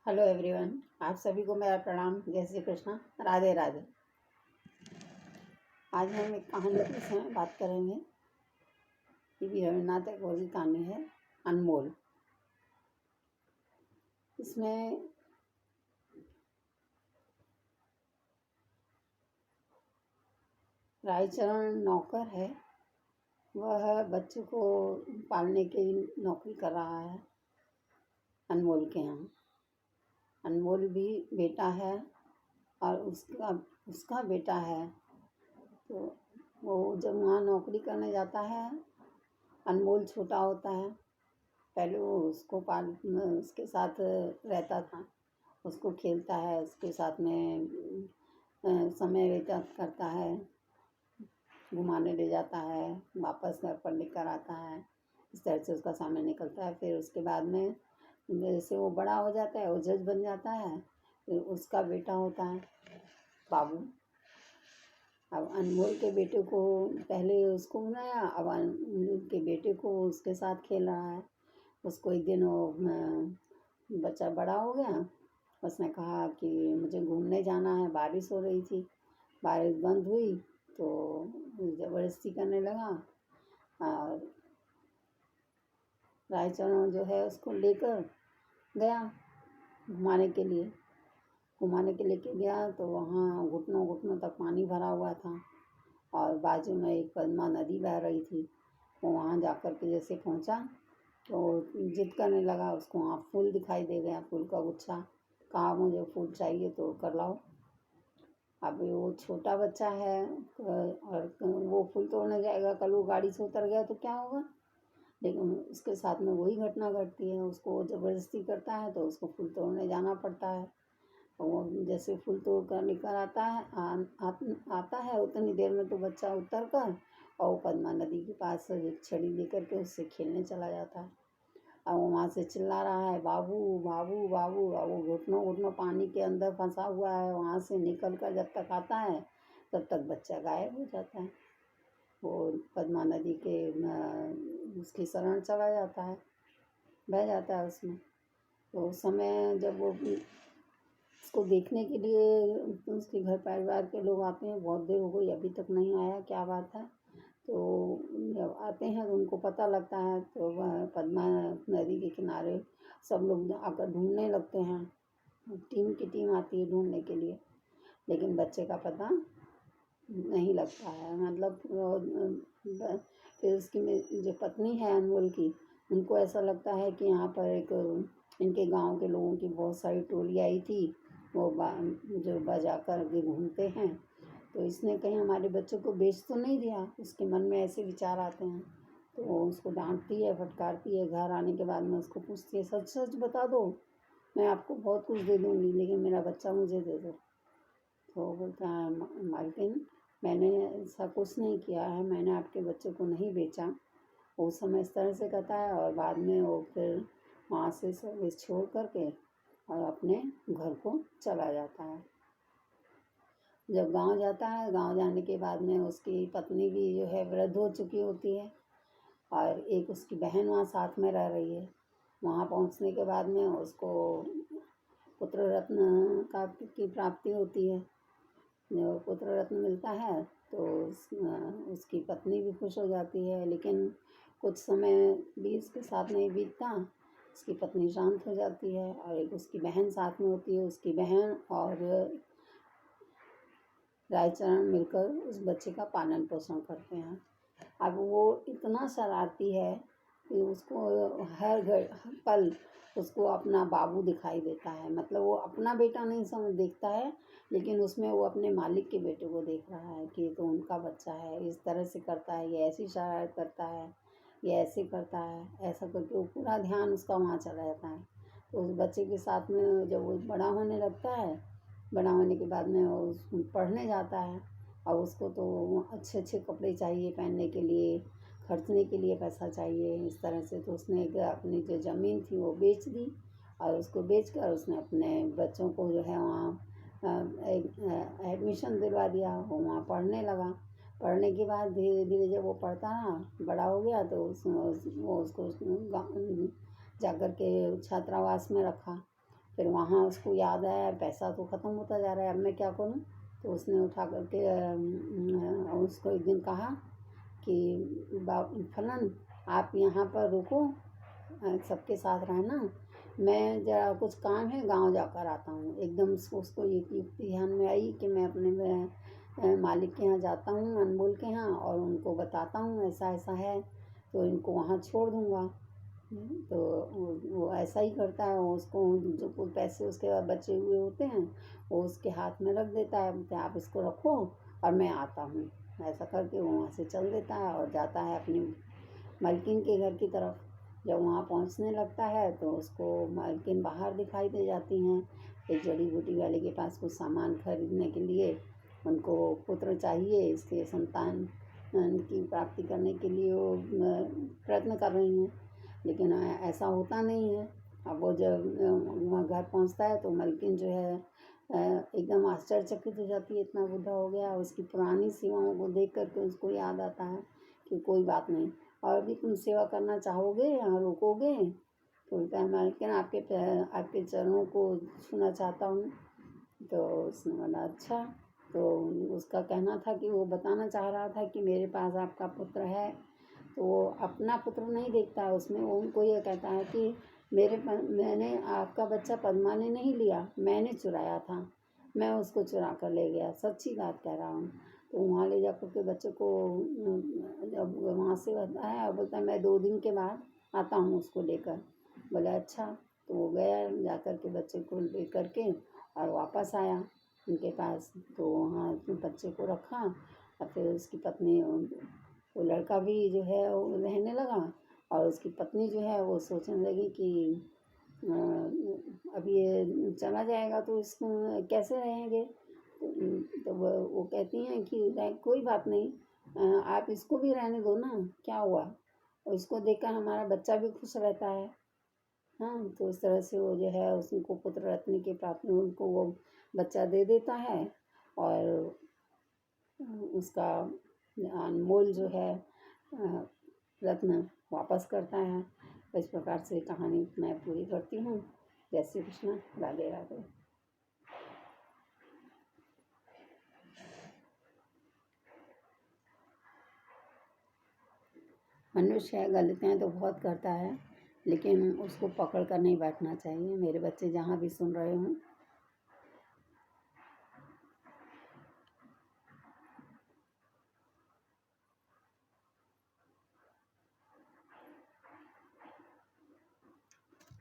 Hello everyone, आप सभी को मेरा प्रणाम। जय श्री कृष्णा, राधे राधे। आज हम एक कहानी के विषय में बात करेंगे। ये भी रविन्द्रनाथ टैगोर की कहानी है, अनमोल। इसमें रायचरण नौकर है, वह बच्चे को पालने की नौकरी कर रहा है अनमोल के यहाँ। अनमोल भी बेटा है और उसका बेटा है। तो वो जब वहाँ नौकरी करने जाता है, अनमोल छोटा होता है। पहले वो उसके साथ रहता था, उसको खेलता है, उसके साथ में समय व्यतीत करता है, घुमाने ले जाता है, वापस घर पर लेकर आता है। इस तरह से उसका समय निकलता है। फिर उसके बाद में जैसे वो बड़ा हो जाता है, वो जज बन जाता है। फिर उसका बेटा होता है बाबू। अब अनमोल के बेटे को पहले उसको बनाया, अब अनमोल के बेटे को उसके साथ खेल रहा है। उसको एक दिन वो बच्चा बड़ा हो गया, उसने कहा कि मुझे घूमने जाना है। बारिश हो रही थी, बारिश बंद हुई तो ज़बरदस्ती करने लगा और रायचरण जो है उसको लेकर गया घुमाने के लिए। लेके गया तो वहाँ घुटनों घुटनों तक पानी भरा हुआ था और बाजू में एक पद्मा नदी बह रही थी। वो वहाँ जाकर के जैसे पहुँचा तो जिद करने लगा। उसको वहाँ फूल दिखाई दे गया, फूल का गुच्छा। कहा मुझे फूल चाहिए तो कर लाओ। अब वो छोटा बच्चा है और वो फूल तोड़ने जाएगा, कल वो गाड़ी से उतर गया तो क्या होगा। लेकिन उसके साथ में वही घटना घटती है, उसको ज़बरदस्ती करता है तो उसको फूल तोड़ने जाना पड़ता है। वो जैसे फूल तोड़ कर लेकर आता है, उतनी देर में तो बच्चा उतर कर और पद्मा नदी के पास एक छड़ी लेकर के उससे खेलने चला जाता है। और वो वहाँ से चिल्ला रहा है, बाबू बाबू बाबू। और वो घुटनों घुटनों पानी के अंदर फंसा हुआ है। वहाँ से निकल कर जब तक आता है तब तक बच्चा गायब हो जाता है। वो पद्मा नदी के उसकी शरण चला जाता है, बह जाता है उसमें। तो उस समय जब वो उसको देखने के लिए उसके घर परिवार के लोग आते हैं, बहुत देर हो गई अभी तक नहीं आया, क्या बात है। तो जब आते हैं तो उनको पता लगता है तो वह पद्मा नदी के किनारे सब लोग आकर ढूंढने लगते हैं। टीम की टीम आती है ढूंढने के लिए, लेकिन बच्चे का पता नहीं लगता है। मतलब फिर उसकी जो पत्नी है अनमोल की, उनको ऐसा लगता है कि यहाँ पर एक इनके गांव के लोगों की बहुत सारी टोली आई थी, वो जो बजा कर के घूमते हैं, तो इसने कहीं हमारे बच्चों को बेच तो नहीं दिया। उसके मन में ऐसे विचार आते हैं तो वो उसको डांटती है, फटकारती है। घर आने के बाद में उसको पूछती है, सच सच बता दो, मैं आपको बहुत कुछ दे दूँगी लेकिन मेरा बच्चा मुझे दे दो। तो वो बोलता है, मालकिन मैंने ऐसा कुछ नहीं किया है, मैंने आपके बच्चे को नहीं बेचा। वो उस समय इस तरह से कहता है और बाद में वो फिर वहाँ से सर्विस छोड़ करके और अपने घर को चला जाता है। जब गांव जाता है, गांव जाने के बाद में उसकी पत्नी भी जो है वृद्ध हो चुकी होती है और एक उसकी बहन वहाँ साथ में रह रही है। वहाँ पहुँचने के बाद में उसको पुत्र रत्न की प्राप्ति होती है। जब पुत्र रत्न मिलता है तो उसकी पत्नी भी खुश हो जाती है, लेकिन कुछ समय भी उसके साथ नहीं बीतता, उसकी पत्नी शांत हो जाती है और एक उसकी बहन साथ में होती है। उसकी बहन और रायचरण मिलकर उस बच्चे का पालन पोषण करते हैं। अब वो इतना शरारती है कि उसको हर पल उसको अपना बाबू दिखाई देता है। मतलब वो अपना बेटा नहीं समझ देखता है, लेकिन उसमें वो अपने मालिक के बेटे को देख रहा है कि ये तो उनका बच्चा है, इस तरह से करता है, ये ऐसी शरारत करता है, ये ऐसे करता है, ऐसा करके वो पूरा ध्यान उसका वहाँ चला जाता है। तो उस बच्चे के साथ में जब वो बड़ा होने लगता है, बड़ा होने के बाद में वो पढ़ने जाता है और उसको तो अच्छे अच्छे कपड़े चाहिए पहनने के लिए, खर्चने के लिए पैसा चाहिए। इस तरह से तो उसने अपनी जो ज़मीन थी वो बेच दी और उसको बेच कर उसने अपने बच्चों को जो है वहाँ एडमिशन दिलवा दिया। वो वहाँ पढ़ने लगा। पढ़ने के बाद धीरे धीरे जब वो पढ़ता रहा, बड़ा हो गया, तो वो उसको जा कर के छात्रावास में रखा। फिर वहाँ उसको याद आया पैसा तो ख़त्म होता जा रहा है, अब मैं क्या करूँ। तो उसने उठा करके उसको एक दिन कहा कि फलन आप यहाँ पर रुको, सबके साथ रहना, मैं ज़रा कुछ काम है गांव जाकर आता हूँ। एकदम उसको एक युक्ति ध्यान में आई कि मैं अपने मालिक के यहाँ जाता हूँ, अनमोल के यहाँ, और उनको बताता हूँ ऐसा ऐसा है, तो इनको वहाँ छोड़ दूँगा। तो वो ऐसा ही करता है, उसको जो कोई पैसे उसके बचे हुए होते हैं वो उसके हाथ में रख देता है, बोलते आप इसको रखो और मैं आता हूँ। ऐसा करके वो वहाँ से चल देता है और जाता है अपनी मालकिन के घर की तरफ। जब वहाँ पहुँचने लगता है तो उसको मालकिन बाहर दिखाई दे जाती हैं। एक जड़ी बूटी वाले के पास कुछ सामान खरीदने के लिए उनको पुत्र चाहिए, इसलिए संतान की प्राप्ति करने के लिए वो प्रयत्न कर रही हैं, लेकिन ऐसा होता नहीं है। अब वो जब वहाँ घर पहुँचता है तो मालकिन जो है एकदम आश्चर्यचकित हो जाती है, इतना बूढ़ा हो गया। उसकी पुरानी सेवाओं को देख करके उसको याद आता है कि कोई बात नहीं, और भी तुम सेवा करना चाहोगे, यहाँ रुकोगे। तो बोलता है मालकिन आपके चरणों को छूना चाहता हूँ। तो उसने बोला अच्छा। तो उसका कहना था कि वो बताना चाह रहा था कि मेरे पास आपका पुत्र है, तो वो अपना पुत्र नहीं देखता है उसमें, वो उनको ये कहता है कि मैंने आपका बच्चा पद्मा ने नहीं लिया, मैंने चुराया था, मैं उसको चुरा कर ले गया, सच्ची बात कह रहा हूँ। तो वहाँ ले जा कर के बच्चे को जब वहाँ से बताया और बोलता है मैं 2 दिन के बाद आता हूँ उसको लेकर। बोला अच्छा। तो वो गया, जा कर के बच्चे को ले कर के और वापस आया उनके पास। तो वहाँ बच्चे को रखा और फिर उसकी पत्नी, वो लड़का भी जो है वो रहने लगा, और उसकी पत्नी जो है वो सोचने लगी कि अब ये चला जाएगा तो इसको कैसे रहेंगे। तो वो कहती हैं कि कोई बात नहीं, आप इसको भी रहने दो ना, क्या हुआ, और इसको देखकर हमारा बच्चा भी खुश रहता है। हाँ, तो इस तरह से वो जो है उसको पुत्र रत्न की प्राप्ति, उनको वो बच्चा दे देता है और उसका अनमोल जो है रत्न वापस करता है। इस प्रकार से कहानी मैं पूरी करती हूँ। जय श्री कृष्ण, राधे राधे। मनुष्य गलतियाँ तो बहुत करता है, लेकिन उसको पकड़ कर नहीं बैठना चाहिए। मेरे बच्चे जहाँ भी सुन रहे हों